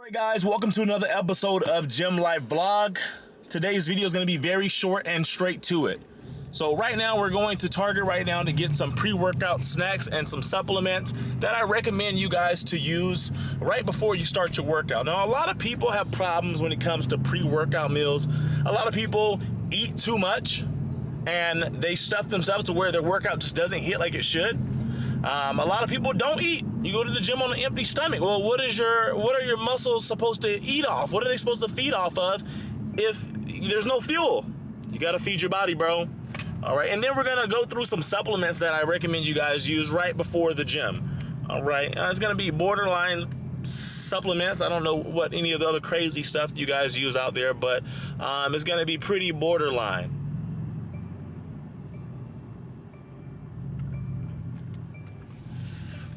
Alright guys, welcome to another episode of Gym Life Vlog. Today's video is going to be very short and straight to it. So right now we're going to Target right now to get some pre-workout snacks and some supplements that I recommend you guys to use right before you start your workout. Now a lot of people have problems when it comes to pre-workout meals. A lot of people eat too much and they stuff themselves to where their workout just doesn't hit like it should. A lot of people don't eat. You go to the gym on an empty stomach. Well, what are your muscles supposed to eat off? What are they supposed to feed off of if there's no fuel? You gotta feed your body, bro. All right, and then we're gonna go through some supplements that I recommend you guys use right before the gym. All right, it's gonna be borderline supplements. I don't know what any of the other crazy stuff you guys use out there, but it's gonna be pretty borderline.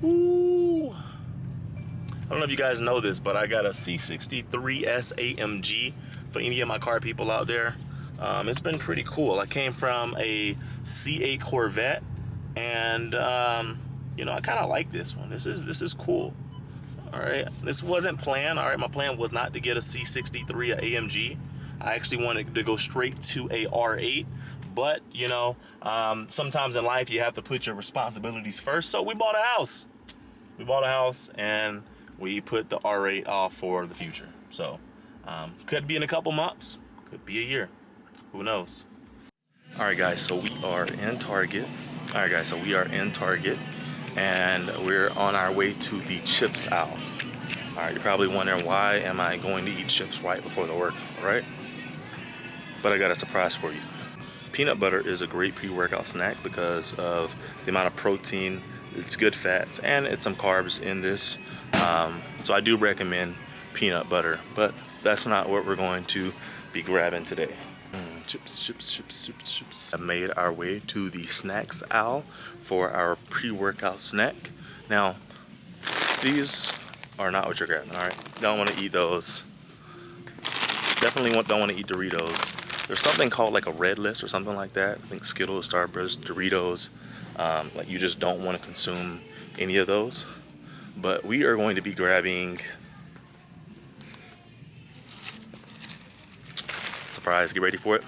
Ooh. I don't know if you guys know this, but I got a C63S AMG for any of my car people out there. It's been pretty cool. I came from a C8 Corvette, and you know, I kind of like this one. This is cool. All right, this wasn't planned. All right, my plan was not to get a C63 AMG. I actually wanted to go straight to a R8. But, you know, sometimes in life you have to put your responsibilities first. So we bought a house. We bought a house and we put the R8 off for the future. So could be in a couple months, could be a year. Who knows? All right, guys, so we are in Target. And we're on our way to the chips aisle. All right, you're probably wondering, why am I going to eat chips right before the workout, right? But I got a surprise for you. Peanut butter is a great pre-workout snack because of the amount of protein, it's good fats, and it's some carbs in this. So I do recommend peanut butter, but that's not what we're going to be grabbing today. Chips. I made our way to the snacks aisle for our pre-workout snack. Now, these are not what you're grabbing, all right? Don't want to eat those. Definitely don't want to eat Doritos. There's something called like a red list or something like that. I think Skittles, Starburst, Doritos. Like you just don't want to consume any of those. But we are going to be grabbing, surprise, get ready for it,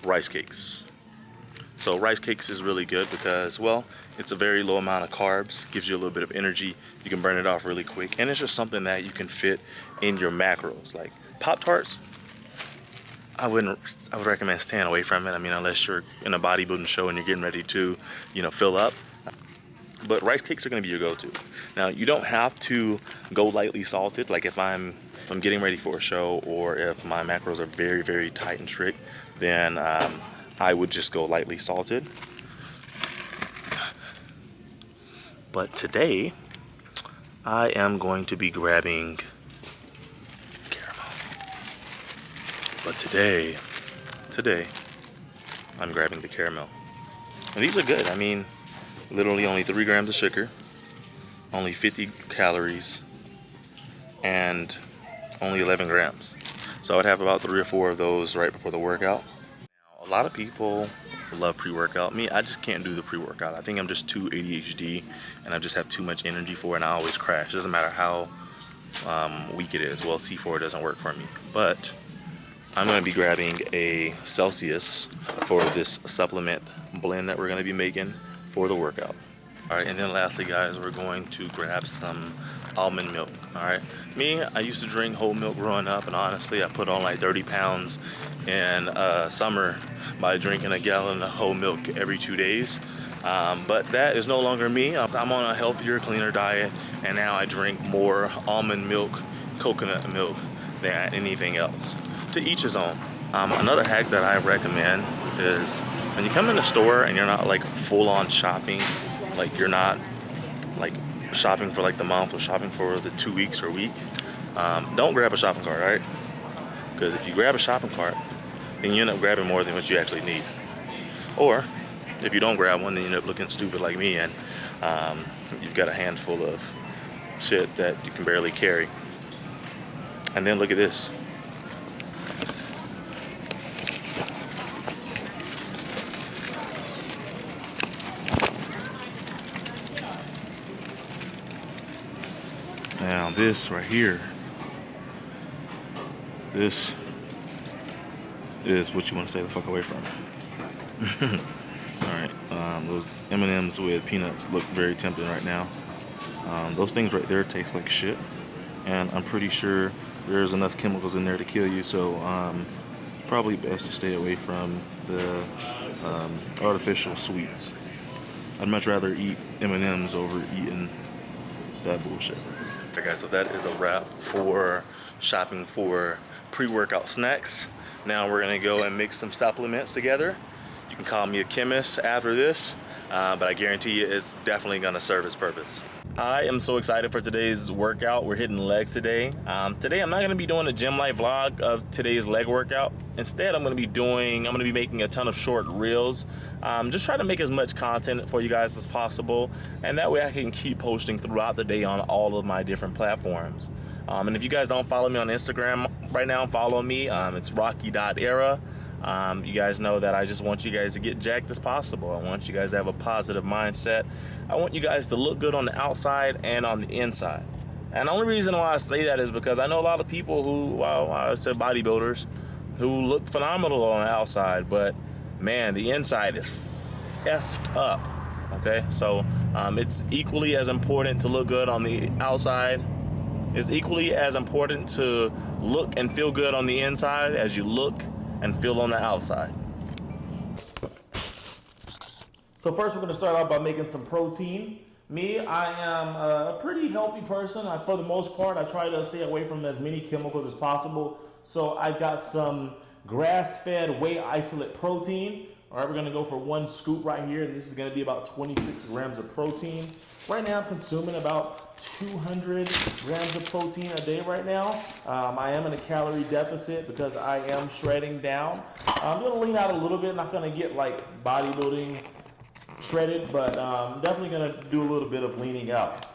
rice cakes. So rice cakes is really good because, well, it's a very low amount of carbs, gives you a little bit of energy. You can burn it off really quick. And it's just something that you can fit in your macros. Like Pop-Tarts, I would recommend staying away from it. I mean, unless you're in a bodybuilding show and you're getting ready to, you know, fill up. But rice cakes are going to be your go-to. Now, you don't have to go lightly salted. Like if I'm getting ready for a show, or if my macros are very, very tight and strict, then I would just go lightly salted. But today, I am going to be grabbing But today, I'm grabbing the caramel. And these are good. I mean, literally only 3 grams of sugar, only 50 calories, and only 11 grams. So I'd have about 3 or 4 of those right before the workout. Now, a lot of people love pre-workout. Me, I just can't do the pre-workout. I think I'm just too ADHD, and I just have too much energy for it, and I always crash. It doesn't matter how weak it is. Well, C4 doesn't work for me. But I'm going to be grabbing a Celsius for this supplement blend that we're going to be making for the workout. All right, and then lastly, guys, we're going to grab some almond milk. All right, me, I used to drink whole milk growing up, and honestly, I put on like 30 pounds in summer by drinking a gallon of whole milk every 2 days. But that is no longer me. I'm on a healthier, cleaner diet, and now I drink more almond milk, coconut milk than anything else. To each his own. Another hack that I recommend is when you come in the store and you're not like full-on shopping, like you're not like shopping for like the month or shopping for the 2 weeks or week, don't grab a shopping cart, right? Because if you grab a shopping cart, then you end up grabbing more than what you actually need. Or if you don't grab one, then you end up looking stupid like me, and you've got a handful of shit that you can barely carry. And then look at this. Now this right here This is what you want to stay the fuck away from. Alright, those M&Ms with peanuts look very tempting right now. Those things right there taste like shit, and I'm pretty sure there's enough chemicals in there to kill you, so probably best to stay away from the artificial sweets. I'd much rather eat M&Ms over eating that bullshit. Alright guys, so that is a wrap for shopping for pre-workout snacks. Now we're gonna go and mix some supplements together. You can call me a chemist after this, but I guarantee you it's definitely gonna serve its purpose. I am so excited for today's workout. We're hitting legs today. Today I'm not gonna be doing a gym life vlog of today's leg workout. Instead, I'm gonna be making a ton of short reels. Just try to make as much content for you guys as possible, and that way I can keep posting throughout the day on all of my different platforms. And if you guys don't follow me on Instagram right now, follow me. It's rocky.era. You guys know that I just want you guys to get jacked as possible. I want you guys to have a positive mindset. I want you guys to look good on the outside and on the inside. And the only reason why I say that is because I know a lot of people who, well, I said bodybuilders, who look phenomenal on the outside, but man, the inside is effed up. Okay, so it's equally as important to look good on the outside. It's equally as important to look and feel good on the inside as you look and feel on the outside. So first we're gonna start off by making some protein. Me, I am a pretty healthy person. For the most part, I try to stay away from as many chemicals as possible. So I've got some grass-fed whey isolate protein. All right, we're gonna go for 1 scoop right here, and this is gonna be about 26 grams of protein. Right now I'm consuming about 200 grams of protein a day right now. I am in a calorie deficit because I am shredding down. I'm gonna lean out a little bit, not gonna get like bodybuilding shredded, but I'm definitely gonna do a little bit of leaning out.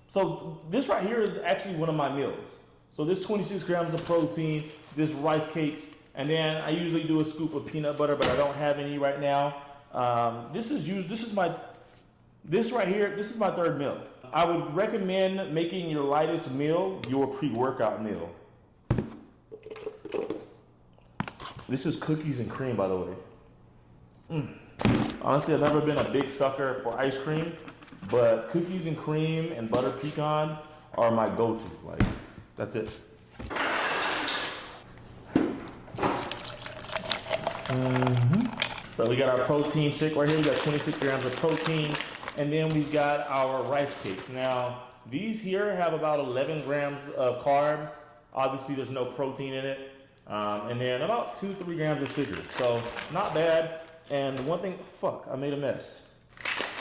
So this right here is actually one of my meals. So this 26 grams of protein, this rice cakes, and then I usually do a scoop of peanut butter, but I don't have any right now. This right here, this is my 3rd meal. I would recommend making your lightest meal your pre-workout meal. This is cookies and cream, by the way. Honestly, I've never been a big sucker for ice cream, but cookies and cream and butter pecan are my go-to. Like, that's it. So we got our protein shake right here. We got 26 grams of protein. And then we've got our rice cakes. Now, these here have about 11 grams of carbs. Obviously, there's no protein in it. And then about 2-3 grams of sugar. So, not bad. And the one thing, I made a mess.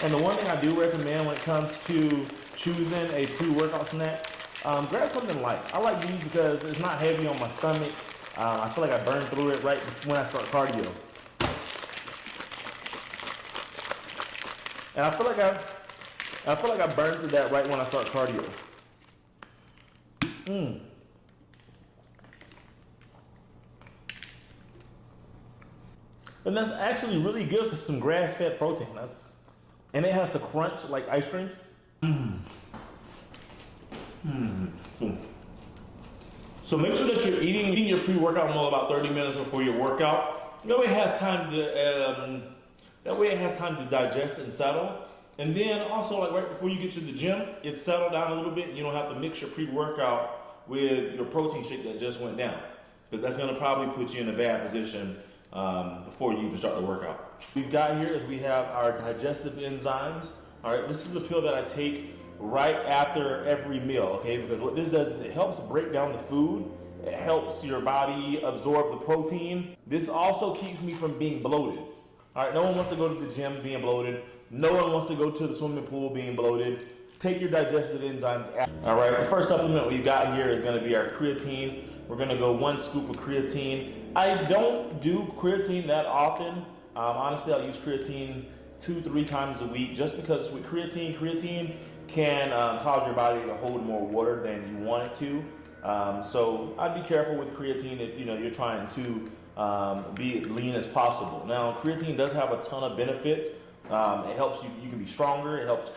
And the one thing I do recommend when it comes to choosing a pre-workout snack, grab something light. I like these because it's not heavy on my stomach. I feel like I burn through it right when I start cardio. And I feel like I burn through that right when I start cardio. And that's actually really good for some grass-fed protein. And it has the crunch like ice cream. So make sure that you're eating your pre-workout meal about 30 minutes before your workout. That way it has time to digest and settle. And then also, like right before you get to the gym, it's settled down a little bit. You don't have to mix your pre-workout with your protein shake that just went down, because that's gonna probably put you in a bad position before you even start the workout. We've got here is we have our digestive enzymes. All right, this is a pill that I take right after every meal, okay? Because what this does is it helps break down the food. It helps your body absorb the protein. This also keeps me from being bloated. All right, no one wants to go to the gym being bloated. No one wants to go to the swimming pool being bloated. Take your digestive enzymes out. All right, the first supplement we've got here is gonna be our creatine. We're gonna go 1 scoop of creatine. I don't do creatine that often. Honestly, I'll use creatine 2-3 times a week, just because with creatine can cause your body to hold more water than you want it to. So I'd be careful with creatine if you're trying to be lean as possible. Now, creatine does have a ton of benefits. It helps you can be stronger. It helps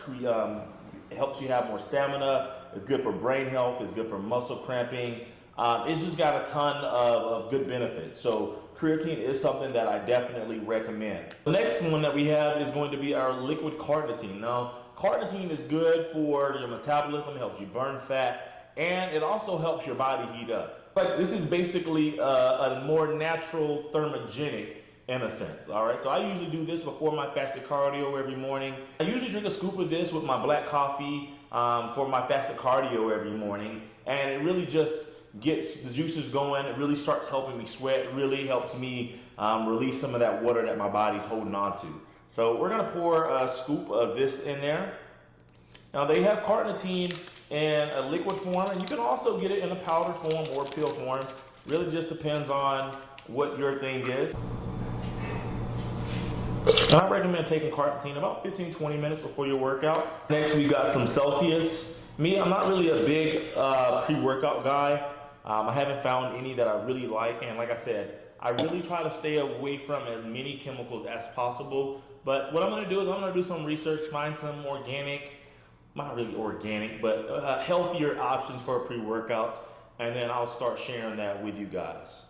you have more stamina. It's good for brain health. It's good for muscle cramping. It's just got a ton of good benefits. So creatine is something that I definitely recommend. The next one that we have is going to be our liquid carnitine. Now, carnitine is good for your metabolism, it helps you burn fat, and it also helps your body heat up. But this is basically a more natural thermogenic in a sense, all right? So I usually do this before my fasted cardio every morning. I usually drink a scoop of this with my black coffee for my fasted cardio every morning, and it really just gets the juices going. It really starts helping me sweat. It really helps me release some of that water that my body's holding on to. So we're gonna pour a scoop of this in there. Now they have carnitine in a liquid form, and you can also get it in a powder form or pill form. Really just depends on what your thing is. I recommend taking carnitine about 15-20 minutes before your workout. Next, we got some Celsius. Me, I'm not really a big pre-workout guy. I haven't found any that I really like, and like I said, I really try to stay away from as many chemicals as possible. But what I'm gonna do is I'm gonna do some research, find some organic, not really organic, but healthier options for pre-workouts, and then I'll start sharing that with you guys.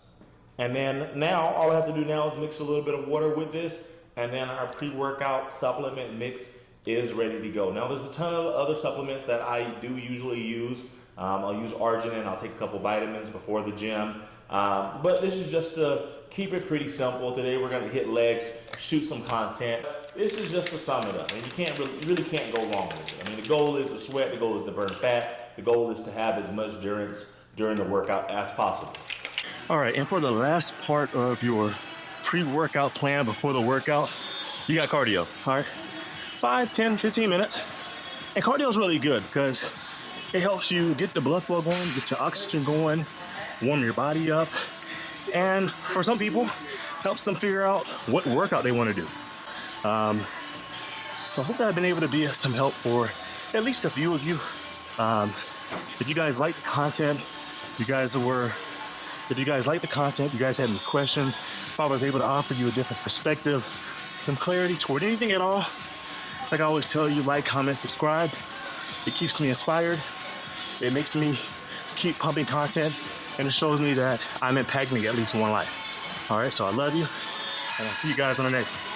And then now, all I have to do now is mix a little bit of water with this, and then our pre-workout supplement mix is ready to go. Now there's a ton of other supplements that I do usually use. I'll use arginine, I'll take a couple vitamins before the gym. But this is just to keep it pretty simple. Today we're gonna hit legs, shoot some content. This is just to sum it up. And you really can't go wrong with it. I mean, the goal is to sweat, the goal is to burn fat, the goal is to have as much endurance during the workout as possible. All right, and for the last part of your pre-workout plan before the workout, you got cardio, all right? 5, 10, 15 minutes. And cardio is really good because it helps you get the blood flow going, get your oxygen going, warm your body up. And for some people, helps them figure out what workout they want to do. So I hope that I've been able to be some help for at least a few of you. If you guys like the content, if you guys like the content, you guys had any questions, if I was able to offer you a different perspective, some clarity toward anything at all, like I always tell you, like, comment, subscribe. It keeps me inspired. It makes me keep pumping content, and it shows me that I'm impacting at least one life. All right, so I love you, and I'll see you guys on the next one.